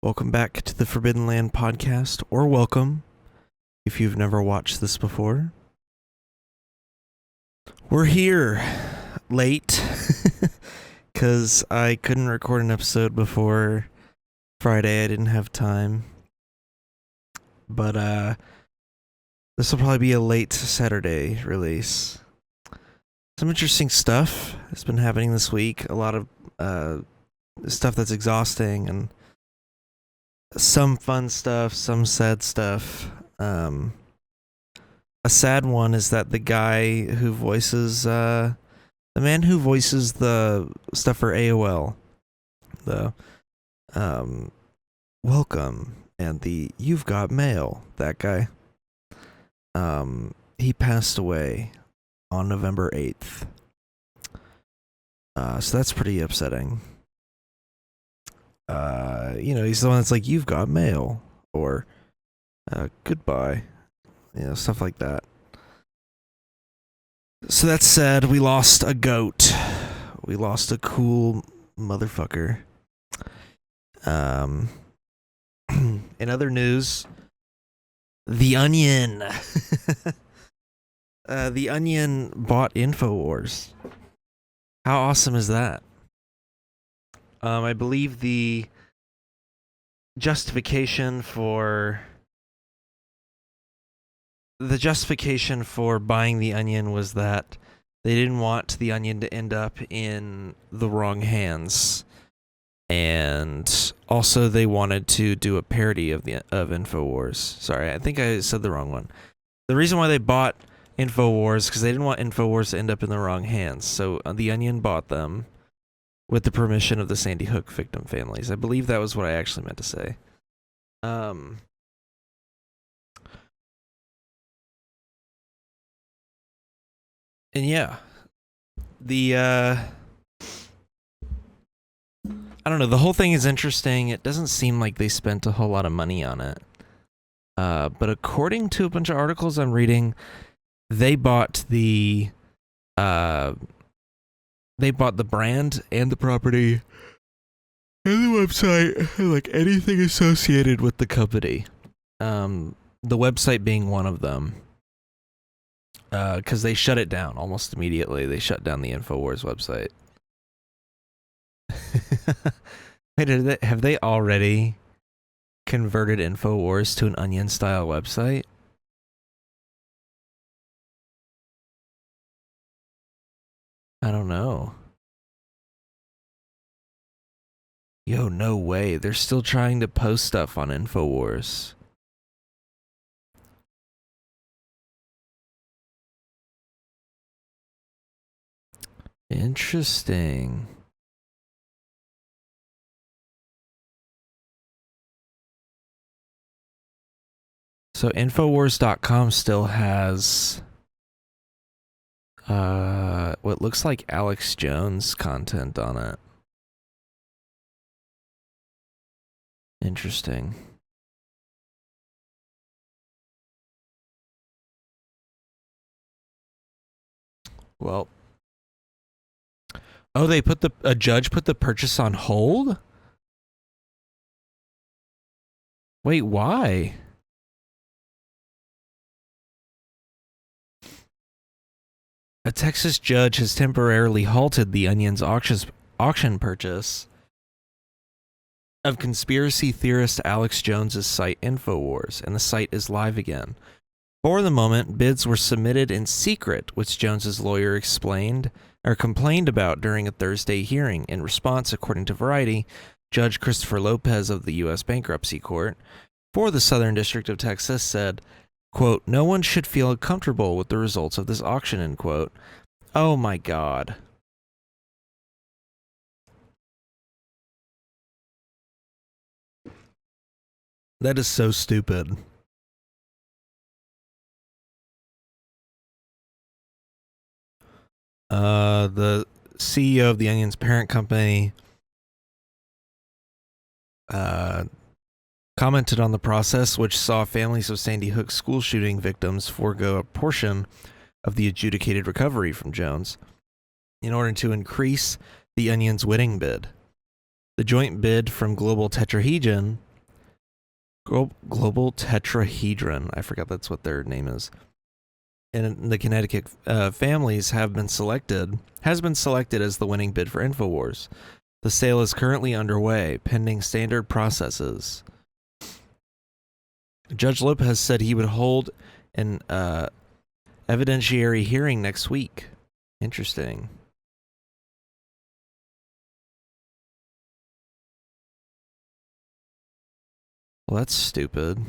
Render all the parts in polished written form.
Welcome back to the Forbidden Land podcast, or welcome if you've never watched this before. We're here late because I couldn't record an episode before Friday. I didn't have time. But this will probably be a late Saturday release. Some interesting stuff has been happening this week. A lot of stuff that's exhausting and some fun stuff, some sad stuff. A sad one is that the guy who voices, the man who voices the stuff for AOL, the welcome and the you've got mail, that guy, he passed away on November 8th. So that's pretty upsetting. He's the one that's like, you've got mail, or goodbye, stuff like that. So that's sad. We lost a goat. We lost a cool motherfucker. In other news, The Onion. The Onion bought InfoWars. How awesome is that? I believe the justification for buying The Onion was that they didn't want The Onion to end up in the wrong hands, and also they wanted to do a parody of InfoWars. Sorry, I think I said the wrong one. The reason why they bought InfoWars because they didn't want InfoWars to end up in the wrong hands, so The Onion bought them with the permission of the Sandy Hook victim families. I believe that was what I actually meant to say. And yeah, I don't know, the whole thing is interesting. It doesn't seem like they spent a whole lot of money on it. But according to a bunch of articles I'm reading, they bought the brand and the property and the website, like anything associated with the company. The website being one of them. Because they shut it down almost immediately. They shut down the InfoWars website. Wait, have they already converted InfoWars to an Onion-style website? I don't know. Yo, no way. They're still trying to post stuff on InfoWars. Interesting. So InfoWars.com still has what looks like Alex Jones content on it. Interesting. Well, oh, a judge put the purchase on hold? Wait, why? A Texas judge has temporarily halted The Onion's auction purchase of conspiracy theorist Alex Jones's site InfoWars, and the site is live again. For the moment, bids were submitted in secret, which Jones's lawyer complained about during a Thursday hearing. In response, according to Variety, Judge Christopher Lopez of the U.S. Bankruptcy Court for the Southern District of Texas said, quote, "No one should feel comfortable with the results of this auction," end quote. Oh my God. That is so stupid. The CEO of The Onion's parent company commented on the process, which saw families of Sandy Hook school shooting victims forego a portion of the adjudicated recovery from Jones in order to increase The Onion's winning bid. The joint bid from Global Tetrahedron Global Tetrahedron. I forgot that's what their name is. And the Connecticut families has been selected as the winning bid for InfoWars. The sale is currently underway, pending standard processes. Judge Lopez said he would hold an evidentiary hearing next week. Interesting. Well, that's stupid.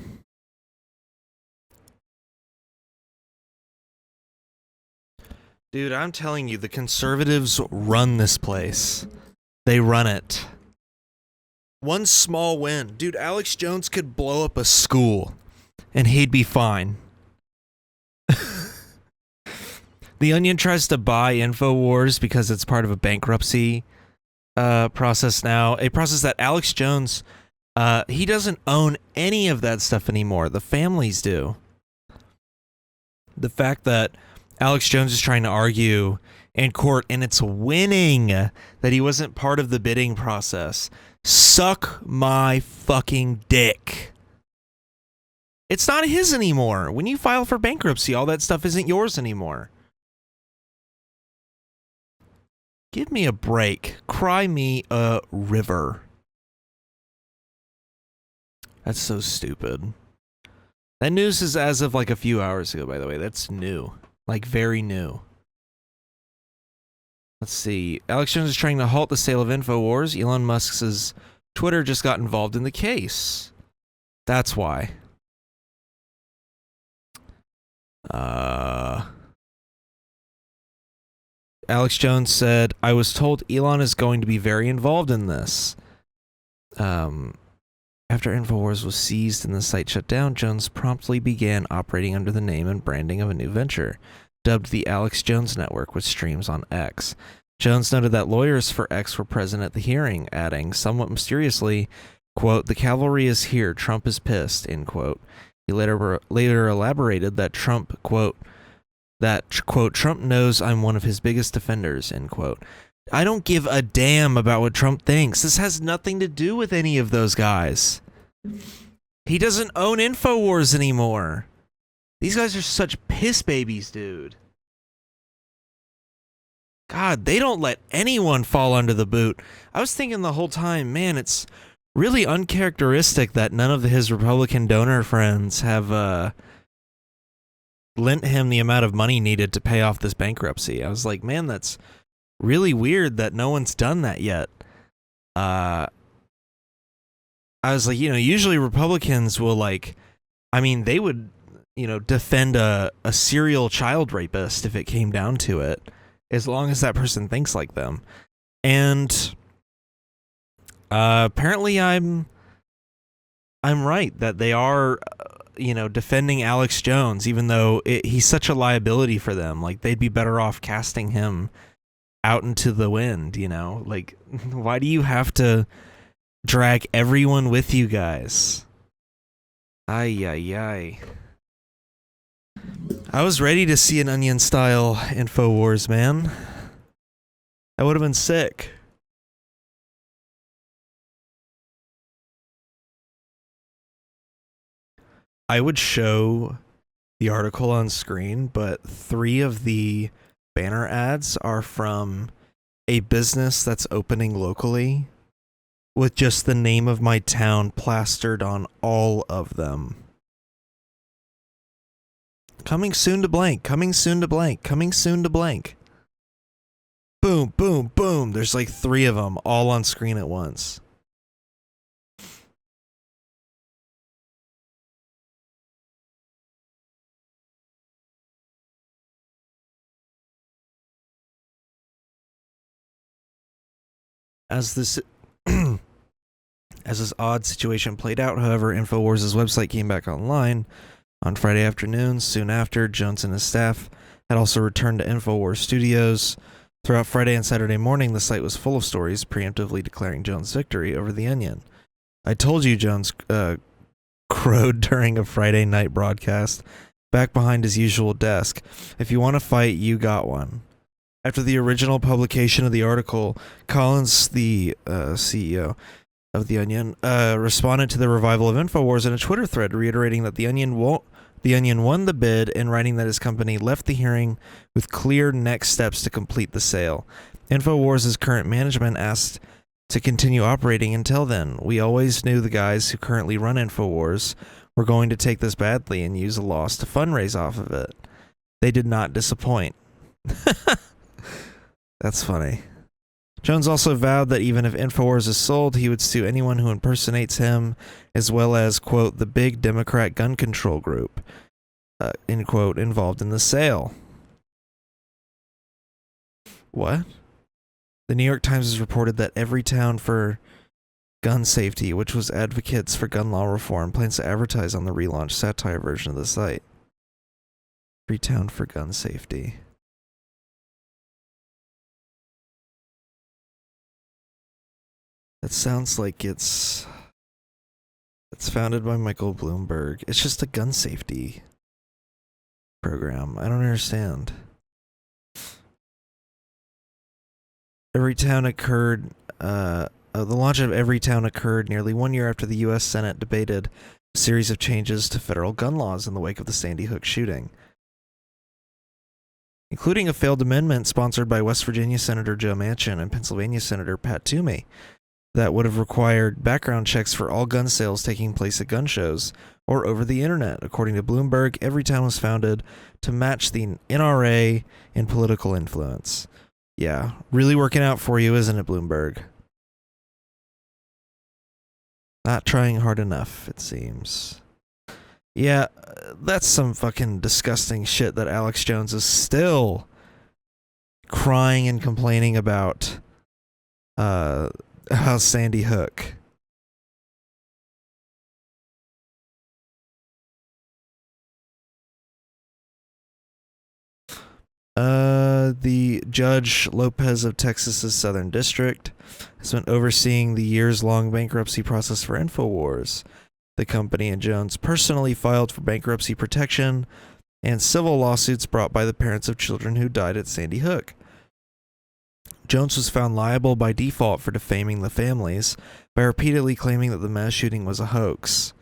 Dude, I'm telling you, the conservatives run this place. They run it. One small win. Dude, Alex Jones could blow up a school, and he'd be fine. The Onion tries to buy InfoWars because it's part of a bankruptcy process now. A process that Alex Jones, he doesn't own any of that stuff anymore. The families do. The fact that Alex Jones is trying to argue in court, and it's winning, that he wasn't part of the bidding process. Suck my fucking dick. It's not his anymore. When you file for bankruptcy, all that stuff isn't yours anymore. Give me a break. Cry me a river. That's so stupid. That news is as of like a few hours ago, by the way. That's new. Like, very new. Let's see. Alex Jones is trying to halt the sale of InfoWars. Elon Musk's Twitter just got involved in the case. That's why. Alex Jones said, I was told Elon is going to be very involved in this. After InfoWars was seized and the site shut down, Jones promptly began operating under the name and branding of a new venture, dubbed the Alex Jones Network, which streams on X. Jones noted that lawyers for X were present at the hearing, adding, somewhat mysteriously, quote, the cavalry is here, Trump is pissed, end quote. He later elaborated that Trump, quote, Trump knows I'm one of his biggest defenders, end quote. I don't give a damn about what Trump thinks. This has nothing to do with any of those guys. He doesn't own InfoWars anymore. These guys are such piss babies, dude. God, they don't let anyone fall under the boot. I was thinking the whole time, man, it's really uncharacteristic that none of his Republican donor friends have lent him the amount of money needed to pay off this bankruptcy. I was like, man, that's really weird that no one's done that yet. I was like, usually Republicans will they would, defend a serial child rapist if it came down to it, as long as that person thinks like them. And apparently I'm right that they are, defending Alex Jones, even though he's such a liability for them. Like, they'd be better off casting him out into the wind, like, why do you have to drag everyone with you guys? Ay. I was ready to see an Onion style InfoWars, man. That would have been sick. I would show the article on screen, but 3 of the banner ads are from a business that's opening locally with just the name of my town plastered on all of them. Coming soon to blank, coming soon to blank, coming soon to blank. Boom, boom, boom. There's like 3 of them all on screen at once. As this odd situation played out, however, InfoWars' website came back online on Friday afternoon. Soon after, Jones and his staff had also returned to InfoWars studios. Throughout Friday and Saturday morning, the site was full of stories preemptively declaring Jones' victory over the Onion. I told you, Jones crowed during a Friday night broadcast, back behind his usual desk. If you want to fight, you got one. After the original publication of the article, Collins, the CEO, of The Onion, responded to the revival of InfoWars in a Twitter thread, reiterating that The Onion won the bid, and writing that his company left the hearing with clear next steps to complete the sale. InfoWars' current management asked to continue operating until then. We always knew the guys who currently run InfoWars were going to take this badly and use a loss to fundraise off of it. They did not disappoint. That's funny. Jones also vowed that even if InfoWars is sold, he would sue anyone who impersonates him, as well as, quote, the big Democrat gun control group, end quote, involved in the sale. What? The New York Times has reported that Everytown for Gun Safety, which was advocates for gun law reform, plans to advertise on the relaunched satire version of the site. Everytown for Gun Safety. It sounds like it's founded by Michael Bloomberg. It's just a gun safety program. I don't understand. The launch of Everytown occurred nearly 1 year after the U.S. Senate debated a series of changes to federal gun laws in the wake of the Sandy Hook shooting, including a failed amendment sponsored by West Virginia Senator Joe Manchin and Pennsylvania Senator Pat Toomey that would have required background checks for all gun sales taking place at gun shows or over the internet. According to Bloomberg, Everytown was founded to match the NRA in political influence. Yeah, really working out for you, isn't it, Bloomberg? Not trying hard enough, it seems. Yeah, that's some fucking disgusting shit that Alex Jones is still crying and complaining about Sandy Hook. The Judge Lopez of Texas's Southern District has been overseeing the years-long bankruptcy process for InfoWars. The company and Jones personally filed for bankruptcy protection and civil lawsuits brought by the parents of children who died at Sandy Hook. Jones was found liable by default for defaming the families by repeatedly claiming that the mass shooting was a hoax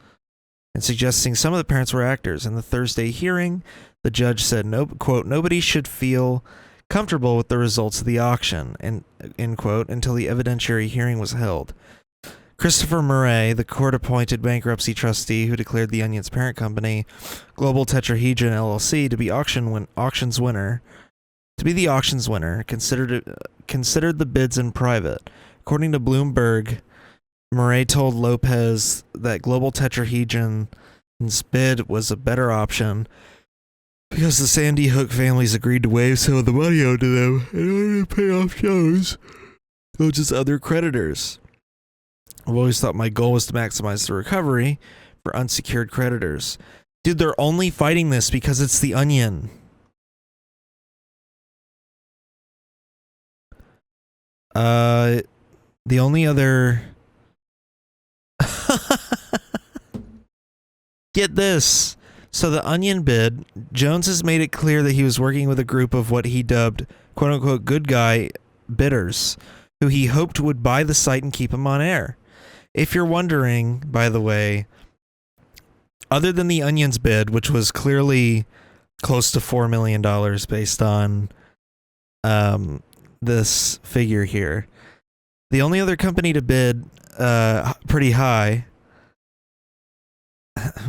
and suggesting some of the parents were actors. In the Thursday hearing, the judge said, quote, nobody should feel comfortable with the results of the auction, end quote, until the evidentiary hearing was held. Christopher Murray, the court-appointed bankruptcy trustee who declared the Onion's parent company, Global Tetrahedron LLC, to be the auction's winner, considered the bids in private. According to Bloomberg, Murray told Lopez that Global Tetrahedron's bid was a better option because the Sandy Hook families agreed to waive some of the money owed to them in order to pay off Jones' other creditors. I've always thought my goal was to maximize the recovery for unsecured creditors. Dude, they're only fighting this because it's the Onion. The only other... Get this. So the Onion bid, Jones has made it clear that he was working with a group of what he dubbed quote-unquote good guy bidders, who he hoped would buy the site and keep him on air. If you're wondering, by the way, other than the Onion's bid, which was clearly close to $4 million based on this figure here, the only other company to bid pretty high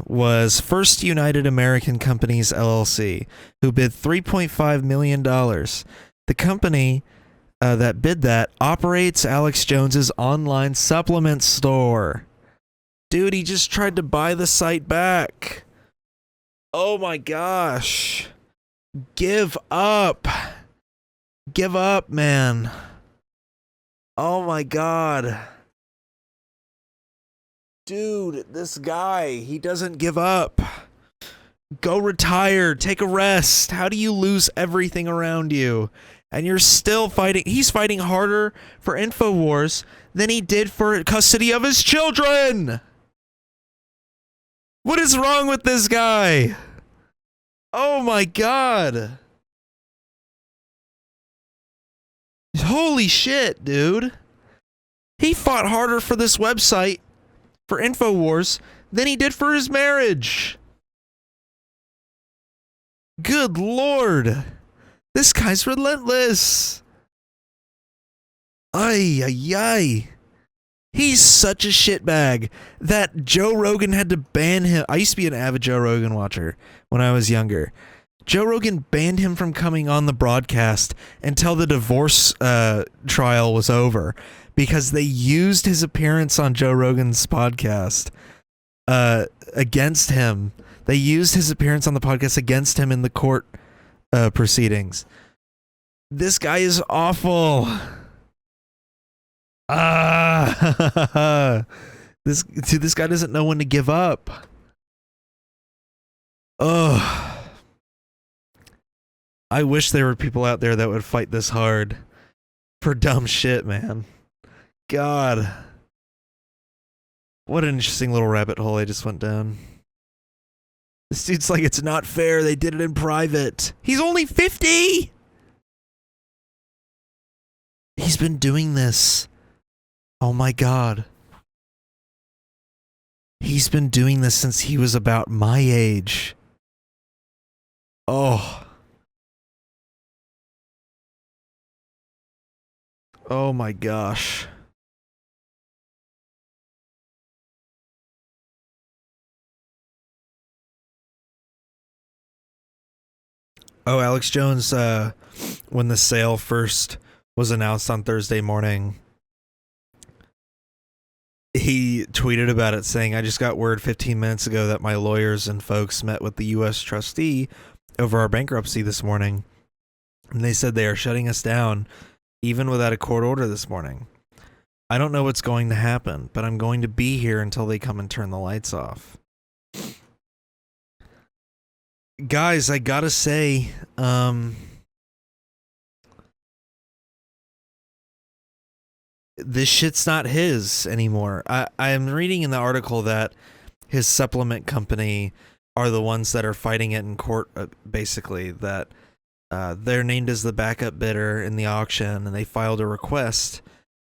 was First United American Companies, LLC, who bid $3.5 million. The company that bid that operates Alex Jones's online supplement store. Dude, he just tried to buy the site back. Oh my gosh. Give up. Give up, man. Oh my god. Dude, this guy, he doesn't give up. Go retire. Take a rest. How do you lose everything around you? And you're still fighting. He's fighting harder for InfoWars than he did for custody of his children. What is wrong with this guy? Oh my god. Holy shit, dude. He fought harder for this website, for InfoWars, than he did for his marriage. Good Lord. This guy's relentless. Ay, ay, ay. He's such a shitbag that Joe Rogan had to ban him. I used to be an avid Joe Rogan watcher when I was younger. Joe Rogan banned him from coming on the broadcast until the divorce trial was over because they used his appearance on Joe Rogan's podcast against him. They used his appearance on the podcast against him in the court proceedings. This guy is awful. This guy doesn't know when to give up. Ugh. I wish there were people out there that would fight this hard for dumb shit, man. God. What an interesting little rabbit hole I just went down. This dude's like, it's not fair. They did it in private. He's only 50. He's been doing this. Oh my God. He's been doing this since he was about my age. Oh. Oh my gosh. Oh, Alex Jones, when the sale first was announced on Thursday morning, he tweeted about it saying, I just got word 15 minutes ago that my lawyers and folks met with the U.S. trustee over our bankruptcy this morning. And they said they are shutting us down even without a court order this morning. I don't know what's going to happen, but I'm going to be here until they come and turn the lights off. Guys, I gotta say, this shit's not his anymore. I'm reading in the article that his supplement company are the ones that are fighting it in court, basically, that they're named as the backup bidder in the auction, and they filed a request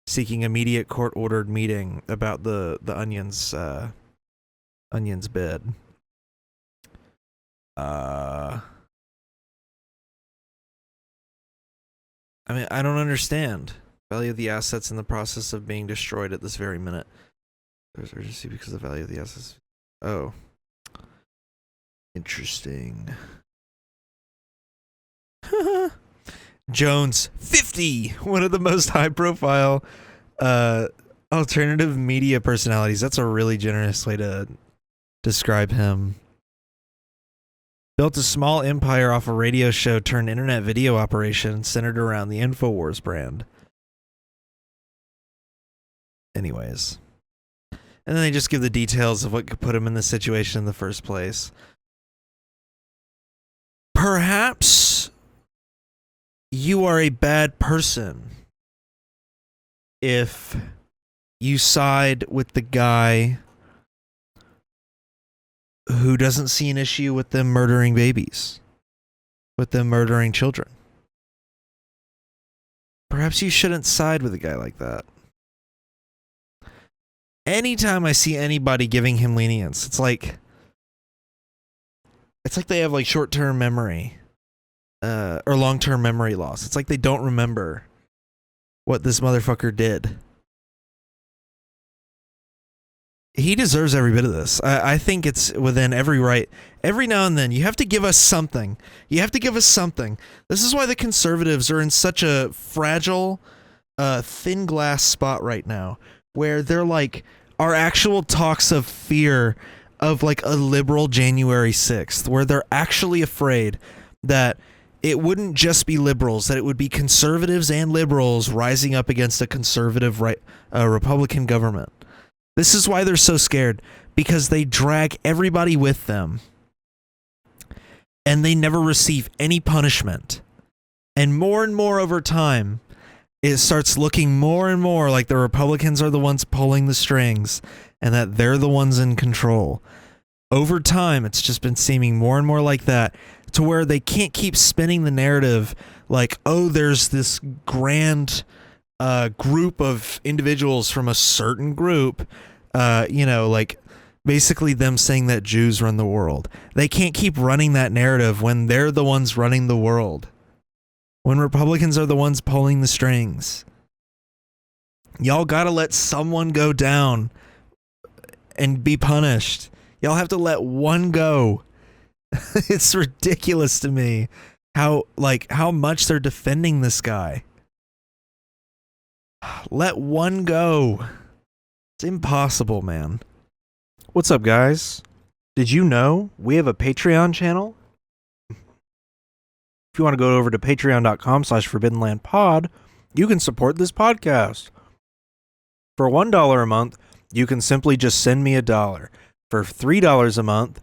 seeking immediate court-ordered meeting about the Onion's bid. I mean, I don't understand. Value of the assets in the process of being destroyed at this very minute. There's urgency because the value of the assets. Oh. Interesting. Jones, 50! One of the most high-profile alternative media personalities. That's a really generous way to describe him. Built a small empire off a radio show turned internet video operation centered around the InfoWars brand. Anyways. And then they just give the details of what could put him in this situation in the first place. Perhaps you are a bad person if you side with the guy who doesn't see an issue with them murdering babies, with them murdering children. Perhaps you shouldn't side with a guy like that. Anytime I see anybody giving him lenience, it's like they have like short-term memory or long-term memory loss. It's like they don't remember what this motherfucker did. He deserves every bit of this. I think it's within every right. Every now and then, you have to give us something. You have to give us something. This is why the conservatives are in such a fragile, thin glass spot right now, where they're like, our actual talks of fear of like a liberal January 6th, where they're actually afraid that it wouldn't just be liberals, that it would be conservatives and liberals rising up against a conservative Republican government. This is why they're so scared, because they drag everybody with them and they never receive any punishment. And more over time, it starts looking more and more like the Republicans are the ones pulling the strings and that they're the ones in control. Over time, it's just been seeming more and more like that, to where they can't keep spinning the narrative like, oh, there's this grand group of individuals from a certain group, like basically them saying that Jews run the world. They can't keep running that narrative when they're the ones running the world. When Republicans are the ones pulling the strings. Y'all gotta let someone go down and be punished. Y'all have to let one go. It's ridiculous to me how much they're defending this guy. Let one go. It's impossible, man. What's up, guys? Did you know we have a Patreon channel? If you want to go over to patreon.com/forbiddenlandpod, you can support this podcast. For $1 a month, you can simply just send me $1. For $3 a month,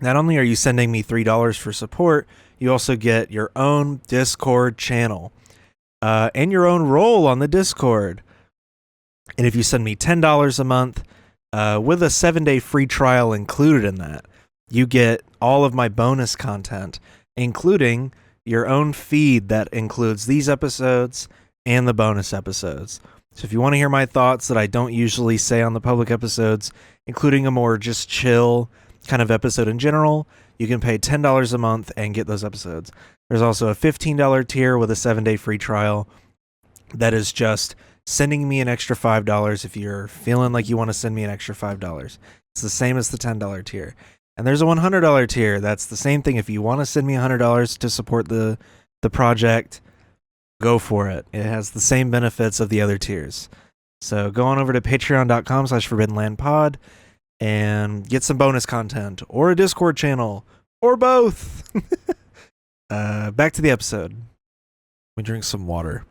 not only are you sending me $3 for support, you also get your own Discord channel and your own role on the Discord. And if you send me $10 a month, with a 7-day free trial included in that, you get all of my bonus content, including your own feed that includes these episodes and the bonus episodes. So if you want to hear my thoughts that I don't usually say on the public episodes, including a more just chill kind of episode in general, you can pay $10 a month and get those episodes. There's also a $15 tier with a 7-day free trial that is just sending me an extra $5 if you're feeling like you want to send me an extra $5. It's the same as the $10 tier. And there's a $100 tier. That's the same thing. If you want to send me $100 to support the project, go for it. It has the same benefits of the other tiers. So go on over to patreon.com/forbiddenlandpod and get some bonus content or a Discord channel or both. Back to the episode. We drink some water.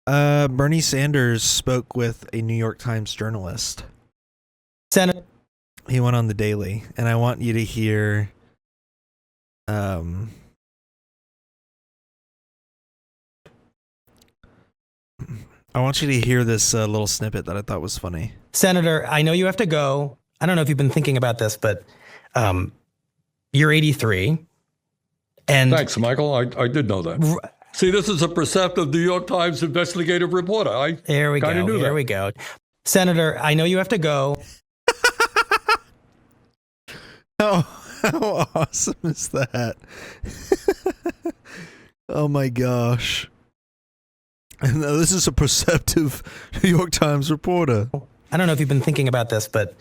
Bernie Sanders spoke with a New York Times journalist. Senator. He went on the Daily, and I want you to hear this little snippet that I thought was funny. Senator, I know you have to go. I don't know if you've been thinking about this, but you're 83. And thanks, Michael. I did know that. See, this is a perceptive New York Times investigative reporter. There we go. There we go. Senator, I know you have to go. How awesome is that? Oh my gosh. And this is a perceptive New York Times reporter. I don't know if you've been thinking about this, but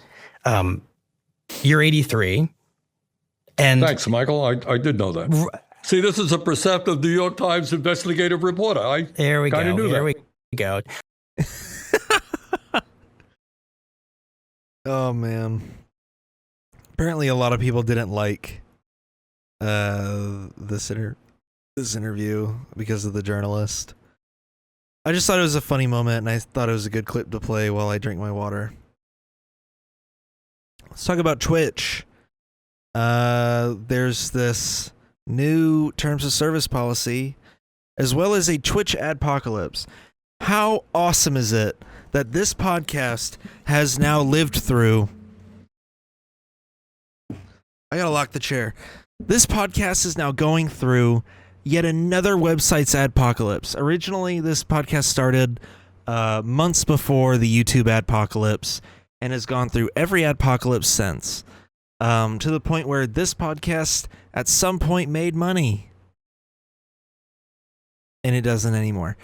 you're 83. And thanks, Michael. I did know that. See, this is a perceptive New York Times investigative reporter. There we go. There we go. Oh, man. Apparently a lot of people didn't like this interview because of the journalist. I just thought it was a funny moment, and I thought it was a good clip to play while I drink my water. Let's talk about Twitch. There's this new terms of service policy, as well as a Twitch adpocalypse. How awesome is it that this podcast has now lived through... I gotta lock the chair. This podcast is now going through yet another website's adpocalypse. Originally, this podcast started months before the YouTube adpocalypse and has gone through every adpocalypse since. To the point where this podcast at some point made money. And it doesn't anymore.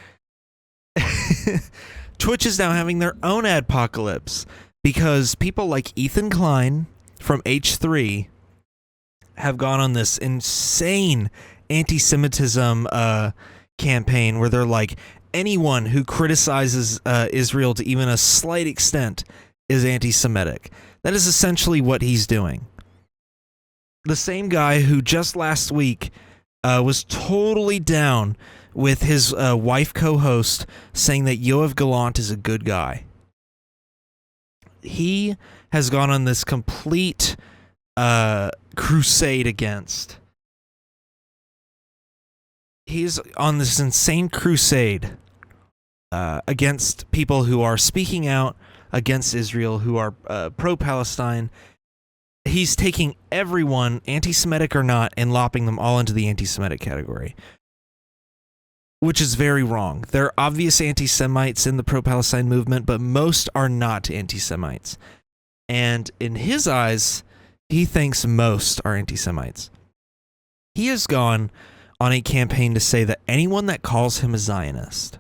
Twitch is now having their own adpocalypse because people like Ethan Klein from H3 have gone on this insane anti-Semitism campaign where they're like, anyone who criticizes Israel to even a slight extent is anti-Semitic. That is essentially what he's doing. The same guy who just last week was totally down with his wife co-host saying that Yoav Gallant is a good guy. He has gone on this complete crusade against. He's on this insane crusade against people who are speaking out against Israel, who are pro-Palestine. He's taking everyone, anti-Semitic or not, and lopping them all into the anti-Semitic category. which is very wrong. There are obvious anti-Semites in the pro-Palestine movement, but most are not anti-Semites. And in his eyes, he thinks most are anti-Semites. He has gone on a campaign to say that anyone that calls him a Zionist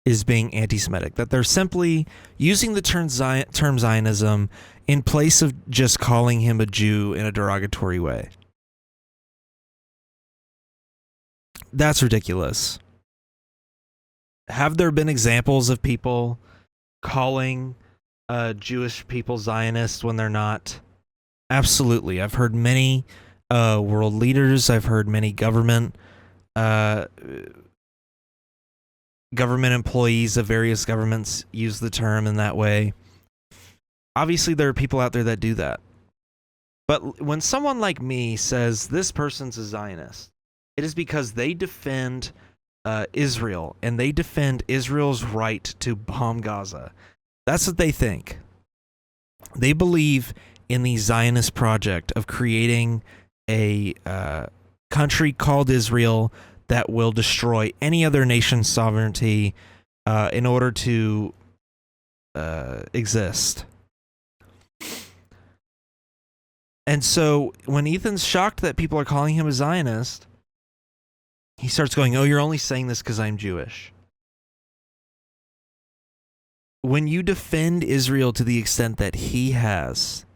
is being anti-Semitic, that they're simply using the term Zionism in place of just calling him a Jew in a derogatory way. That's ridiculous. Have there been examples of people calling Jewish people Zionists when they're not? Absolutely. I've heard many world leaders. I've heard many government employees of various governments use the term in that way. Obviously, there are people out there that do that. But when someone like me says this person's a Zionist, it is because they defend Israel, and they defend Israel's right to bomb Gaza. That's what they think. They believe in the Zionist project of creating a country called Israel that will destroy any other nation's sovereignty in order to exist. And so when Ethan's shocked that people are calling him a Zionist, he starts going, "Oh, you're only saying this because I'm Jewish." When you defend Israel to the extent that he has,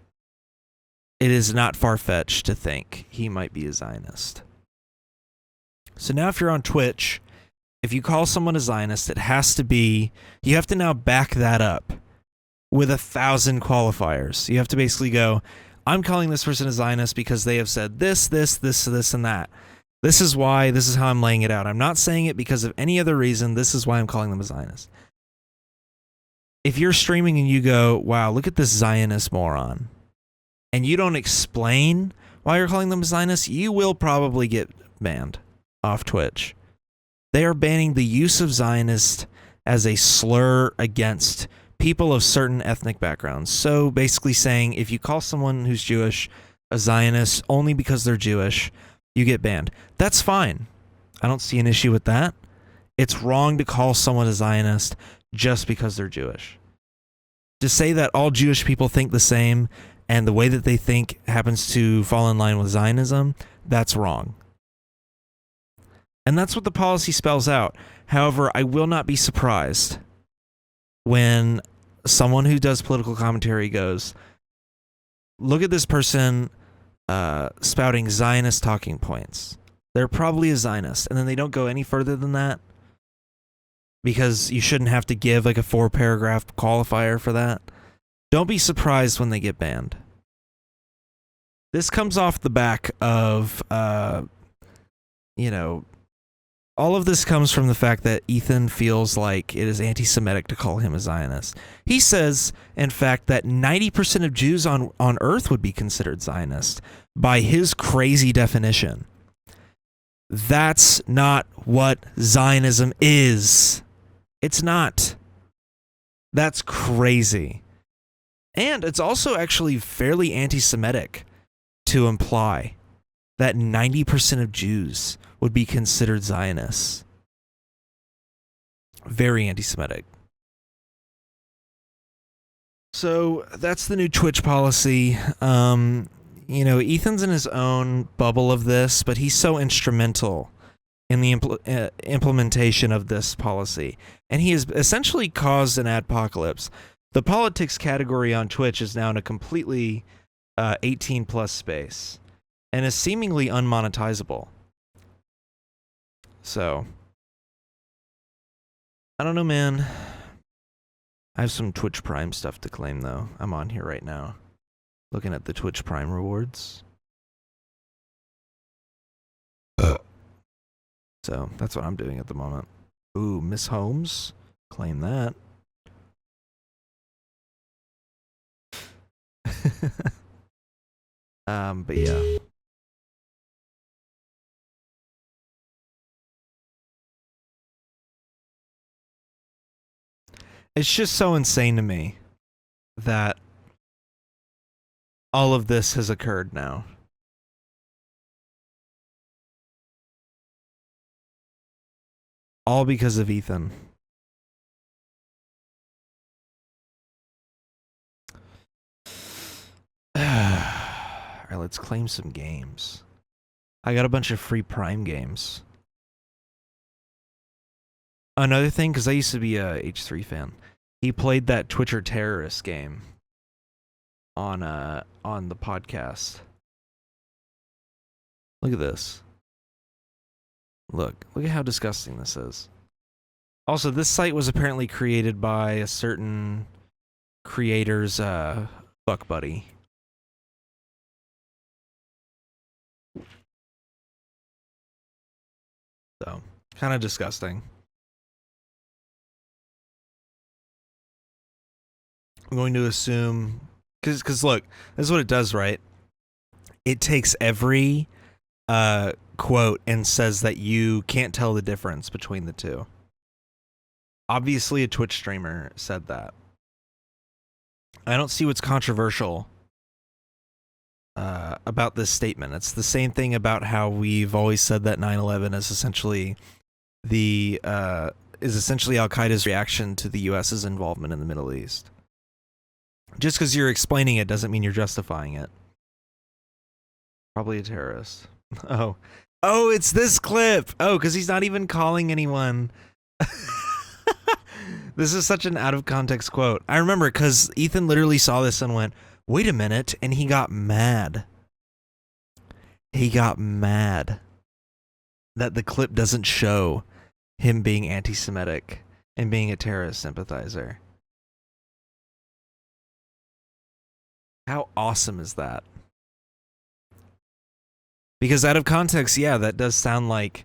it is not far-fetched to think he might be a Zionist. So now if you're on Twitch, if you call someone a Zionist, it has to be, you have to now back that up with 1,000 qualifiers. You have to basically go, I'm calling this person a Zionist because they have said this, and that. This is why, this is how I'm laying it out. I'm not saying it because of any other reason. This is why I'm calling them a Zionist. If you're streaming and you go, wow, look at this Zionist moron, and you don't explain why you're calling them a Zionist, you will probably get banned off Twitch. They are banning the use of Zionist as a slur against people of certain ethnic backgrounds. So basically saying if you call someone who's Jewish a Zionist only because they're Jewish, you get banned. That's fine. I don't see an issue with that. It's wrong to call someone a Zionist just because they're Jewish. To say that all Jewish people think the same and the way that they think happens to fall in line with Zionism, that's wrong. And that's what the policy spells out. However, I will not be surprised when someone who does political commentary goes, look at this person spouting Zionist talking points. They're probably a Zionist. And then they don't go any further than that because you shouldn't have to give like a 4-paragraph qualifier for that. Don't be surprised when they get banned. This comes off the back of, all of this comes from the fact that Ethan feels like it is anti-Semitic to call him a Zionist. He says, in fact, that 90% of Jews on Earth would be considered Zionist by his crazy definition. That's not what Zionism is. It's not. That's crazy. And it's also actually fairly anti-Semitic to imply that 90% of Jews would be considered Zionists. Very anti-Semitic. So that's the new Twitch policy. Ethan's in his own bubble of this, but he's so instrumental in the implementation of this policy. And he has essentially caused an adpocalypse. The politics category on Twitch is now in a completely 18-plus space and is seemingly unmonetizable. So, I don't know, man. I have some Twitch Prime stuff to claim, though. I'm on here right now, looking at the Twitch Prime rewards. So, that's what I'm doing at the moment. Ooh, Miss Holmes. Claim that. But yeah. It's just so insane to me that all of this has occurred now. All because of Ethan. All right, let's claim some games. I got a bunch of free Prime games. Another thing, because I used to be a H3 fan, he played that Twitcher terrorist game on the podcast. Look at this. Look at how disgusting this is. Also, this site was apparently created by a certain creator's fuck buddy. So, kind of disgusting. I'm going to assume, because look, this is what it does, right? It takes every quote and says that you can't tell the difference between the two. Obviously, a Twitch streamer said that. I don't see what's controversial about this statement. It's the same thing about how we've always said that 9/11 is essentially Al Qaeda's reaction to the U.S.'s involvement in the Middle East. Just because you're explaining it doesn't mean you're justifying it. Probably a terrorist. Oh, it's this clip. Oh, because he's not even calling anyone. This is such an out of context quote. I remember because Ethan literally saw this and went, wait a minute, and he got mad. He got mad that the clip doesn't show him being anti-Semitic and being a terrorist sympathizer. How awesome is that? Because out of context, yeah, that does sound like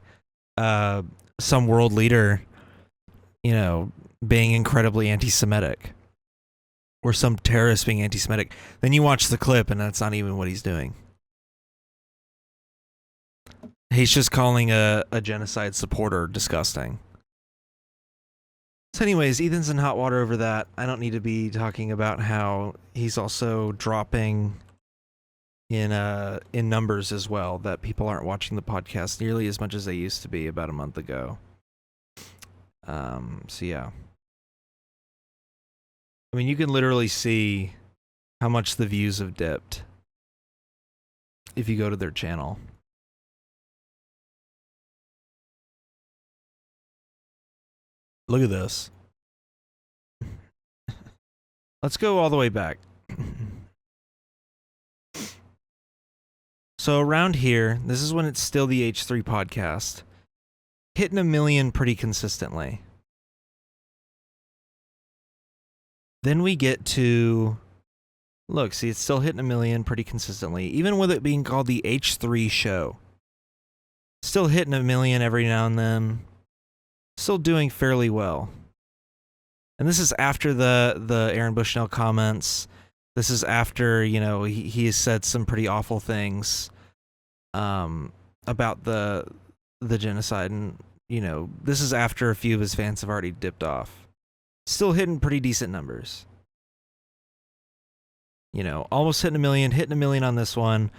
some world leader, being incredibly anti-Semitic. Or some terrorist being anti-Semitic. Then you watch the clip and that's not even what he's doing. He's just calling a genocide supporter disgusting. So anyways, Ethan's in hot water over that. I don't need to be talking about how he's also dropping in numbers as well, that people aren't watching the podcast nearly as much as they used to be about a month ago. So yeah. I mean, you can literally see how much the views have dipped if you go to their channel. Look at this. Let's go all the way back. So around here, this is when it's still the H3 podcast, hitting 1 million pretty consistently. Then we get to, look, see, it's still hitting 1 million pretty consistently, even with it being called the H3 show. Still hitting 1 million every now and then. Still doing fairly well. And this is after the Aaron Bushnell comments. This is after, he has said some pretty awful things about the genocide. And, this is after a few of his fans have already dipped off. Still hitting pretty decent numbers. Almost hitting 1 million, hitting 1 million on this one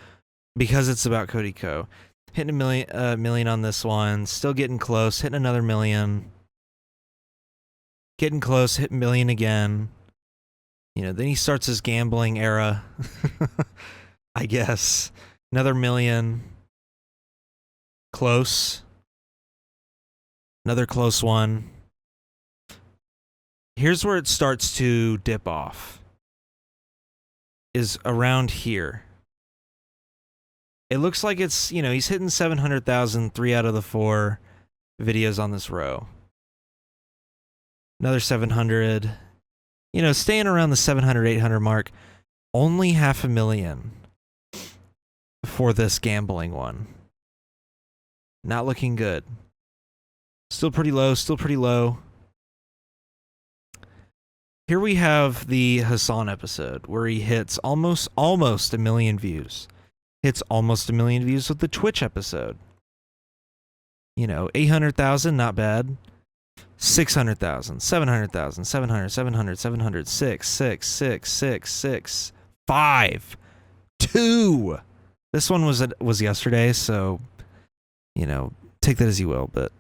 because it's about Cody Co. Hitting a million on this one, still getting close, hitting another 1 million. Getting close, hitting 1 million again. Then he starts his gambling era. I guess. Another 1 million. Close. Another close one. Here's where it starts to dip off. Is around here. It looks like it's, he's hitting 700,000 3 out of the 4 videos on this row. Another 700. Staying around the 700, 800 mark. Only 500,000 for this gambling one. Not looking good. Still pretty low, still pretty low. Here we have the Hassan episode where he hits almost 1 million views. Hits almost 1 million views with the Twitch episode. 800,000, not bad. 600,000, 700,000, 700, 700, 700, 6, 6, 6, 6, 6, 5, 2. This one was yesterday, so, take that as you will, but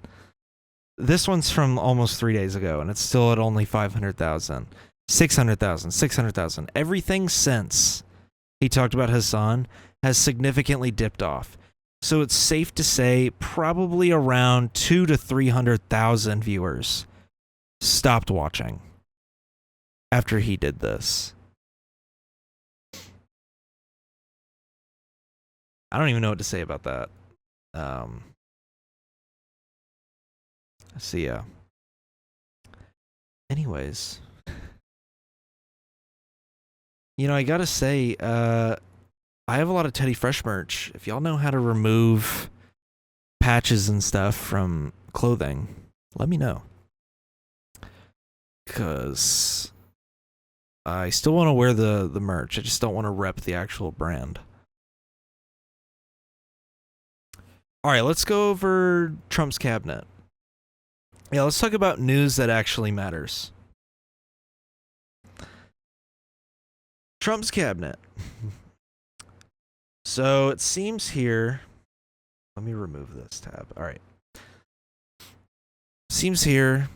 This one's from almost 3 days ago, and it's still at only 500,000. 600,000, 600,000. Everything since he talked about Hassan has significantly dipped off. So it's safe to say probably around 200,000 to 300,000 viewers stopped watching after he did this. I don't even know what to say about that. So yeah. Anyways, you know, I gotta say, I have a lot of Teddy Fresh merch. If y'all know how to remove patches and stuff from clothing, let me know. Because I still want to wear the merch. I just don't want to rep the actual brand. All right, let's go over Trump's cabinet. Yeah, let's talk about news that actually matters. Trump's cabinet. So it seems here, let me remove this tab. All right. Seems here,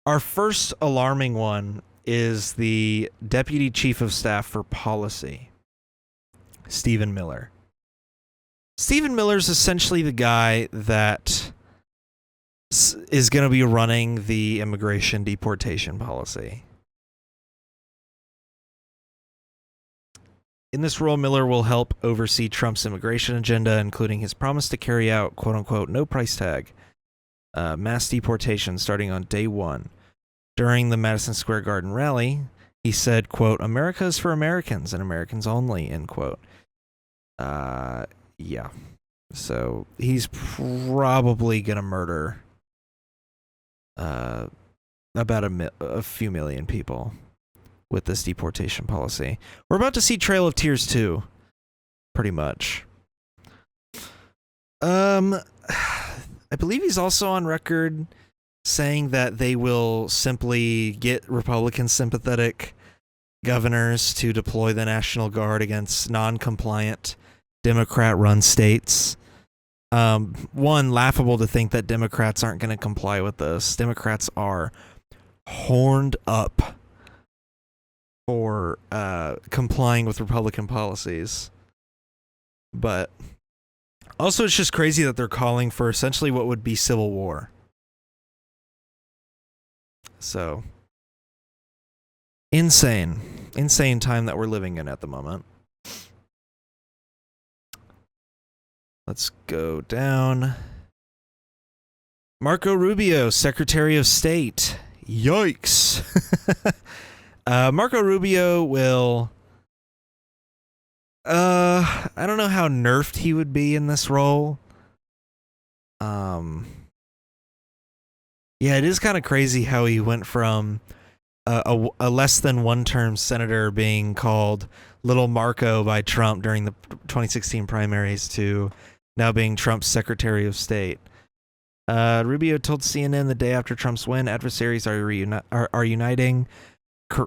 our first alarming one is the Deputy Chief of Staff for Policy, Stephen Miller. Stephen Miller's essentially the guy that is going to be running the immigration deportation policy. In this role, Miller will help oversee Trump's immigration agenda, including his promise to carry out, quote-unquote, no price tag, mass deportation starting on day one. During the Madison Square Garden rally, he said, quote, America is for Americans and Americans only, end quote. Yeah. So he's probably going to murder about a few million people with this deportation policy. We're about to see Trail of Tears 2, pretty much. I believe he's also on record saying that they will simply get Republican sympathetic governors to deploy the National Guard against non-compliant Democrat-run states. One, laughable to think that Democrats aren't going to comply with this. Democrats are horned up for complying with Republican policies. But also, it's just crazy that they're calling for essentially what would be civil war. So, insane time that we're living in at the moment. Let's go down. Marco Rubio, Secretary of State. Yikes. Marco Rubio will... I don't know how nerfed he would be in this role. Yeah, it is kind of crazy how he went from a less than one-term senator being called Little Marco by Trump during the 2016 primaries to now being Trump's Secretary of State. Rubio told CNN the day after Trump's win, adversaries are uniting.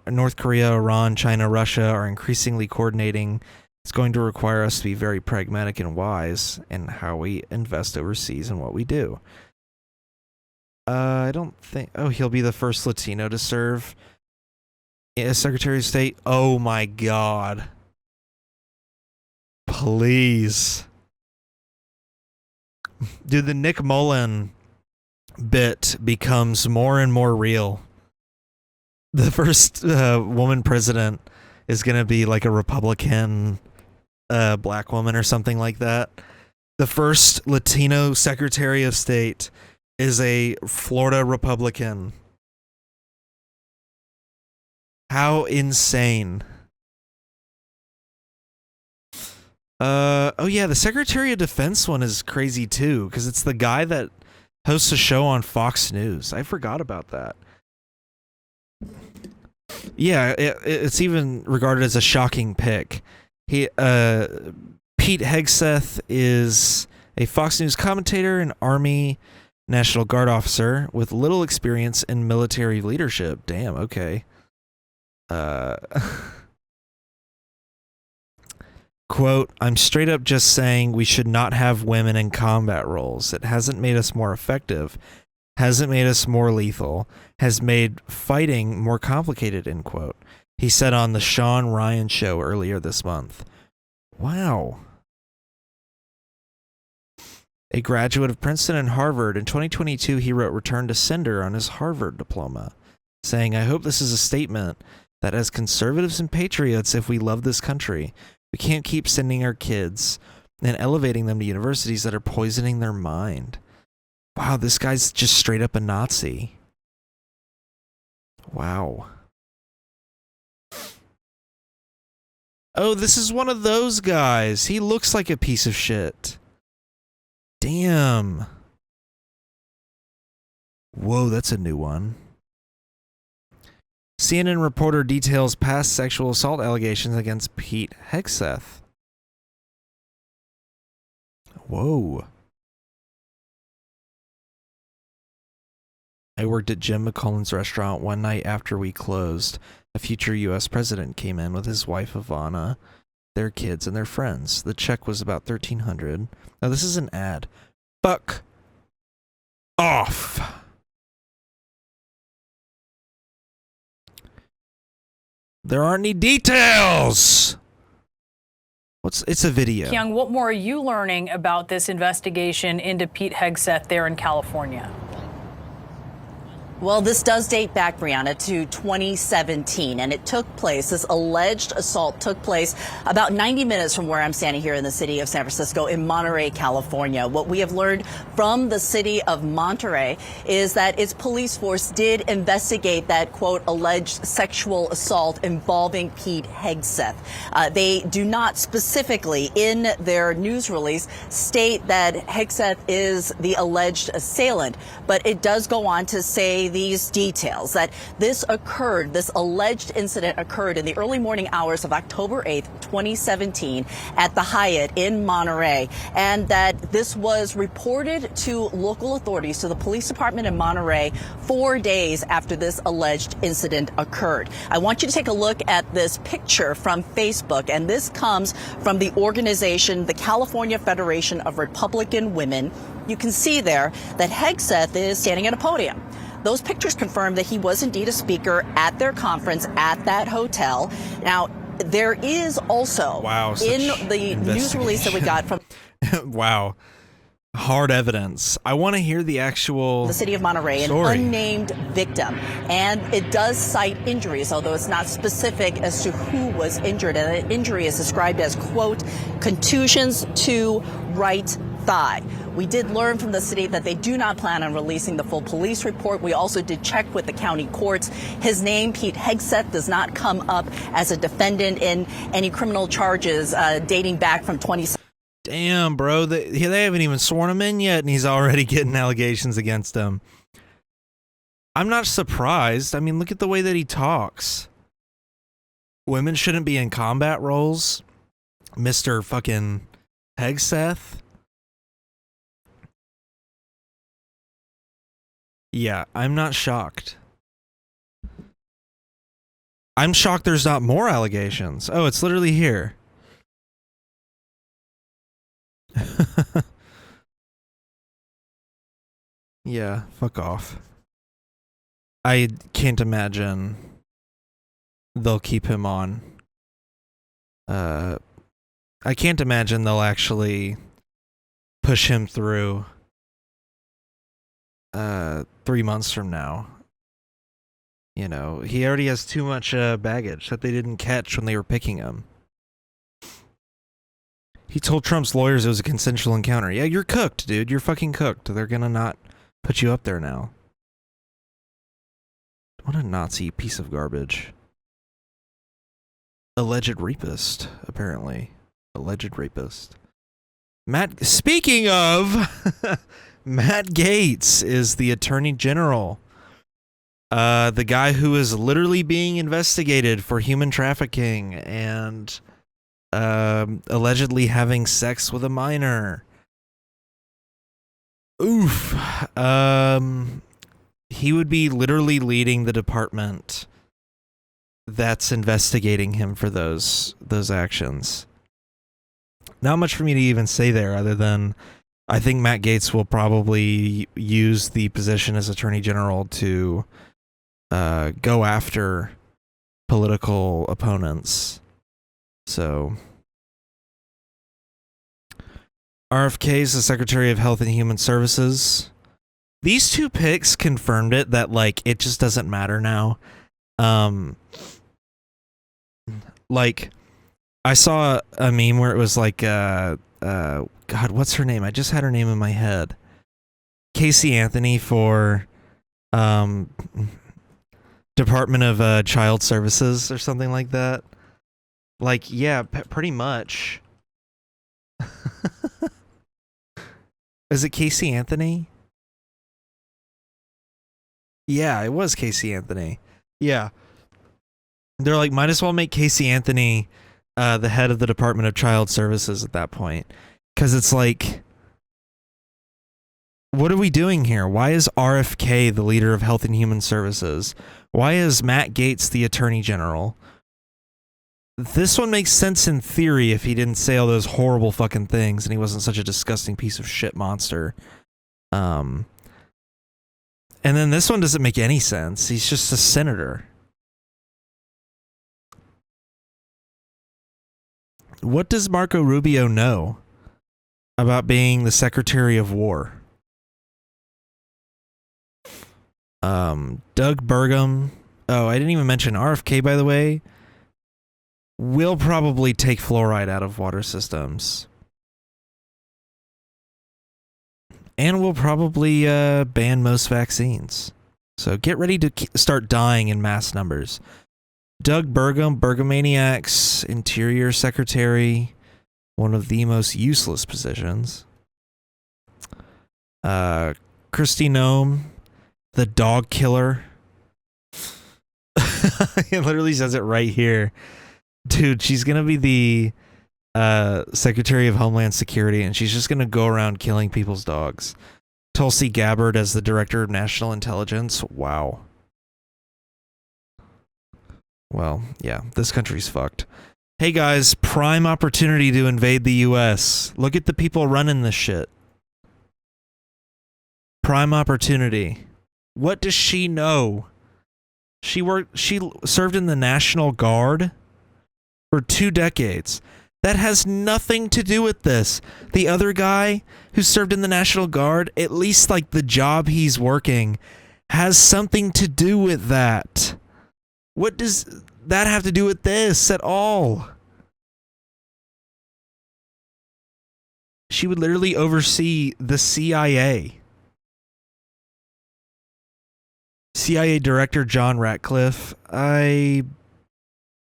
North Korea, Iran, China, Russia are increasingly coordinating. It's going to require us to be very pragmatic and wise in how we invest overseas and what we do. I don't think... Oh, he'll be the first Latino to serve as Secretary of State. Oh my God. Please. Dude, the Nick Mullen bit becomes more and more real. The first woman president is going to be like a Republican black woman or something like that. The first Latino Secretary of State is a Florida Republican. How insane. Oh yeah, the Secretary of Defense one is crazy too, because it's the guy that hosts a show on Fox News. I forgot about that. Yeah, it's even regarded as a shocking pick. Pete Hegseth is a Fox News commentator and Army National Guard officer with little experience in military leadership. Damn, okay. Quote, I'm straight up just saying we should not have women in combat roles. It hasn't made us more effective, hasn't made us more lethal, has made fighting more complicated, end quote. He said on the Sean Ryan show earlier this month. Wow. A graduate of Princeton and Harvard, in 2022 he wrote Return to Sender on his Harvard diploma, saying, I hope this is a statement that as conservatives and patriots, if we love this country, we can't keep sending our kids and elevating them to universities that are poisoning their mind. Wow, this guy's just straight up a Nazi. Wow. Oh, this is one of those guys. He looks like a piece of shit. Damn. Whoa, that's a new one. CNN reporter details past sexual assault allegations against Pete Hegseth. Whoa. I worked at Jim McCullen's restaurant one night after we closed. A future U.S. president came in with his wife Ivana, their kids, and their friends. The check was about $1,300. Now, this is an ad. Fuck off. There aren't any details. It's a video. Young, what more are you learning about this investigation into Pete Hegseth there in California? Well, this does date back, Brianna, to 2017, and it took place, this alleged assault took place about 90 minutes from where I'm standing here in the city of San Francisco in Monterey, California. What we have learned from the city of Monterey is that its police force did investigate that, quote, alleged sexual assault involving Pete Hegseth. They do not specifically in their news release state that Hegseth is the alleged assailant, but it does go on to say these details, that this alleged incident occurred in the early morning hours of October 8th, 2017 at the Hyatt in Monterey, and that this was reported to local authorities, to the police department in Monterey, 4 days after this alleged incident occurred. I want you to take a look at this picture from Facebook, and this comes from the organization, the California Federation of Republican Women. You can see there that Hegseth is standing at a podium. Those pictures confirm that he was indeed a speaker at their conference at that hotel. Now, there is also in the news release that we got from wow, hard evidence. I want to hear the actual the city of Monterey, story. An unnamed victim, and it does cite injuries, although it's not specific as to who was injured. And the injury is described as, quote, contusions to right thigh. We did learn from the city that they do not plan on releasing the full police report. We also did check with the county courts. His name, Pete Hegseth, does not come up as a defendant in any criminal charges dating back from 2017. Damn, bro. They haven't even sworn him in yet, and he's already getting allegations against him. I'm not surprised. I mean, look at the way that he talks. Women shouldn't be in combat roles. Mr. fucking Hegseth. Yeah, I'm not shocked. I'm shocked there's not more allegations. Oh, it's literally here. Yeah, fuck off. I can't imagine they'll keep him on. I can't imagine they'll actually push him through 3 months from now. You know, he already has too much baggage that they didn't catch when they were picking him. He told Trump's lawyers it was a consensual encounter. Yeah, you're cooked, dude. You're fucking cooked. They're gonna not put you up there now. What a Nazi piece of garbage. Alleged rapist, apparently. Alleged rapist. Speaking of, Matt Gaetz is the Attorney General. The guy who is literally being investigated for human trafficking and allegedly having sex with a minor. Oof. He would be literally leading the department that's investigating him for those actions. Not much for me to even say there other than I think Matt Gaetz will probably use the position as Attorney General to go after political opponents. So RFK is the Secretary of Health and Human Services. These two picks confirmed it that like it just doesn't matter now. Like I saw a meme where it was like God, what's her name? I just had her name in my head. Casey Anthony for Department of Child Services or something like that. Like, yeah, pretty much. Is it Casey Anthony? Yeah, it was Casey Anthony. Yeah. They're like, might as well make Casey Anthony the head of the Department of Child Services at that point. Because it's like, what are we doing here? Why is RFK the leader of Health and Human Services? Why is Matt Gaetz the Attorney General? This one makes sense in theory if he didn't say all those horrible fucking things and he wasn't such a disgusting piece of shit monster. And then this one doesn't make any sense. He's just a senator. What does Marco Rubio know about being the Secretary of War? Doug Burgum. Oh, I didn't even mention RFK, by the way. Will probably take fluoride out of water systems. And will probably ban most vaccines. So get ready to start dying in mass numbers. Doug Burgum, Burgomaniacs, Interior Secretary, one of the most useless positions. Kristi Noem, the dog killer. It literally says it right here. Dude, she's going to be the Secretary of Homeland Security, and she's just going to go around killing people's dogs. Tulsi Gabbard as the Director of National Intelligence. Wow. Well, yeah, this country's fucked. Hey guys, prime opportunity to invade the US. Look at the people running this shit. Prime opportunity. What does she know? She served in the National Guard for 2 decades. That has nothing to do with this. The other guy who served in the National Guard, at least like the job he's working, has something to do with that. What does that have to do with this at all? She would literally oversee the CIA. CIA Director John Ratcliffe. I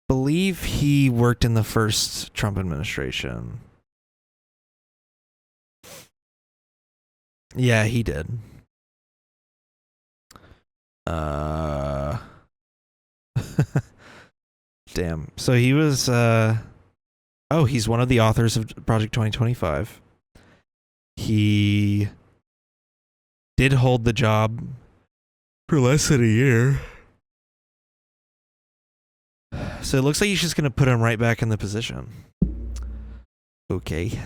believe he worked in the first Trump administration. Yeah, he did. Damn. So he was he's one of the authors of Project 2025. He did hold the job for less than a year. So it looks like he's just going to put him right back in the position. Okay.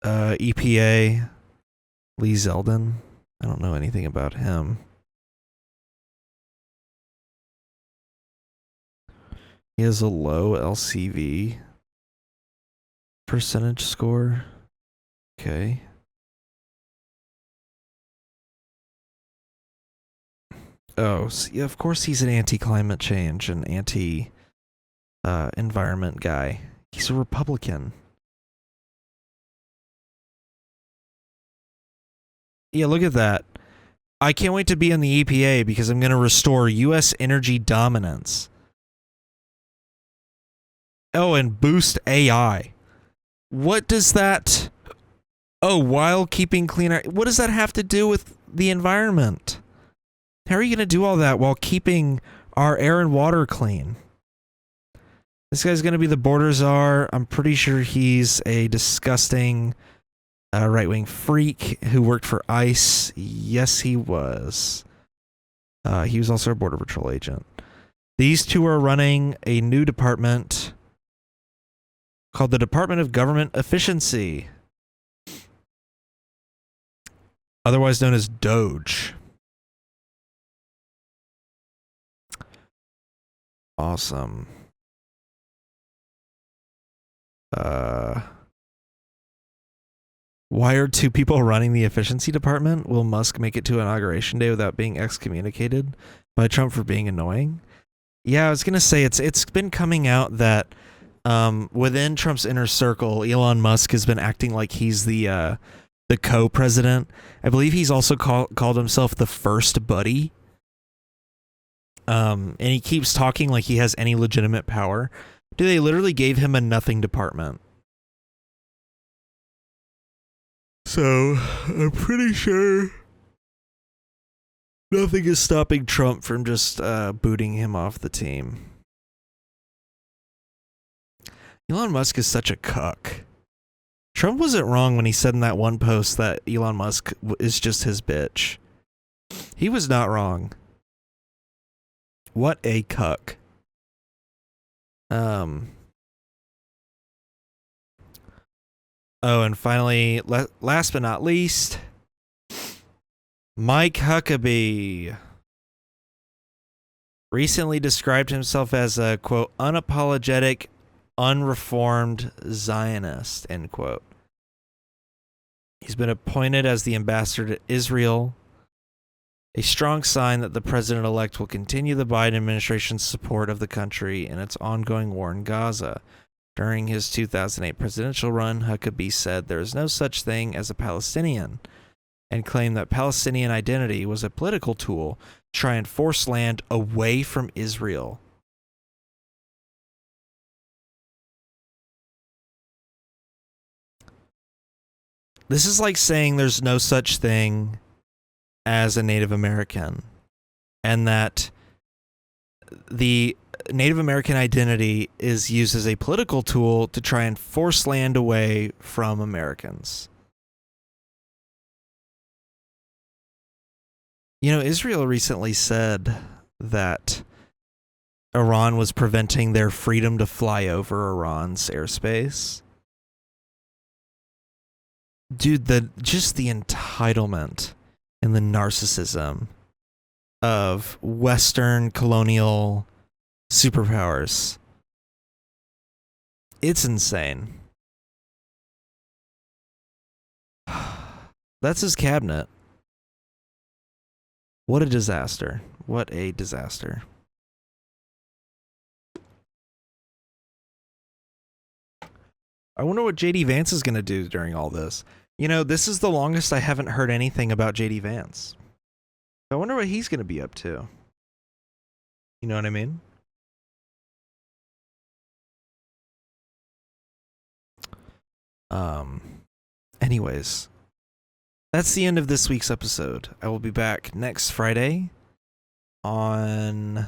EPA, Lee Zeldin. I don't know anything about him. He has a low LCV percentage score. Okay. Oh, so yeah, of course he's an anti-climate change and anti-environment guy. He's a Republican. Yeah, look at that. I can't wait to be in the EPA because I'm going to restore U.S. energy dominance. Oh, and boost AI. What does that... Oh, while keeping cleaner... What does that have to do with the environment? How are you going to do all that while keeping our air and water clean? This guy's going to be the border czar. I'm pretty sure he's a disgusting right-wing freak who worked for ICE. Yes, he was. He was also a Border Patrol agent. These two are running a new department called the Department of Government Efficiency, otherwise known as Doge. Awesome. Why are two people running the efficiency department? Will Musk make it to Inauguration Day without being excommunicated by Trump for being annoying? Yeah, I was gonna say it's been coming out that within Trump's inner circle, Elon Musk has been acting like he's the co-president. I believe he's also called himself the first buddy. And he keeps talking like he has any legitimate power. Dude, they literally gave him a nothing department. So, I'm pretty sure nothing is stopping Trump from just booting him off the team. Elon Musk is such a cuck. Trump wasn't wrong when he said in that one post that Elon Musk is just his bitch. He was not wrong. What a cuck. Oh, and finally, last but not least, Mike Huckabee recently described himself as a, quote, unapologetic, unreformed Zionist, end quote. He's been appointed as the ambassador to Israel, a strong sign that the president-elect will continue the Biden administration's support of the country in its ongoing war in Gaza. During his 2008 presidential run, Huckabee said there is no such thing as a Palestinian, and claimed that Palestinian identity was a political tool to try and force land away from Israel. This is like saying there's no such thing as a Native American, and that the Native American identity is used as a political tool to try and force land away from Americans. You know, Israel recently said that Iran was preventing their freedom to fly over Iran's airspace. Dude, just the entitlement and the narcissism of Western colonial superpowers. It's insane. That's his cabinet. What a disaster. What a disaster. I wonder what JD Vance is going to do during all this. You know, this is the longest I haven't heard anything about JD Vance. I wonder what he's going to be up to. You know what I mean? Anyways, that's the end of this week's episode. I will be back next Friday on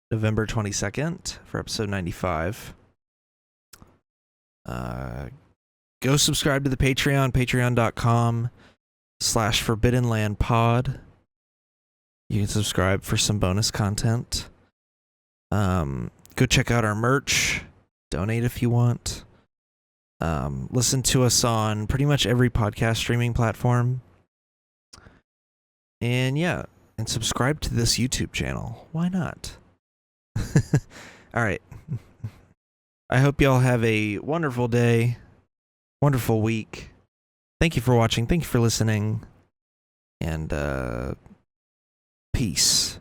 November 22nd for episode 95. Go subscribe to the Patreon, patreon.com/forbiddenlandpod. You can subscribe for some bonus content. Go check out our merch. Donate if you want. Listen to us on pretty much every podcast streaming platform. And yeah, and subscribe to this YouTube channel. Why not? All right. I hope y'all have a wonderful day, wonderful week. Thank you for watching. Thank you for listening. And peace.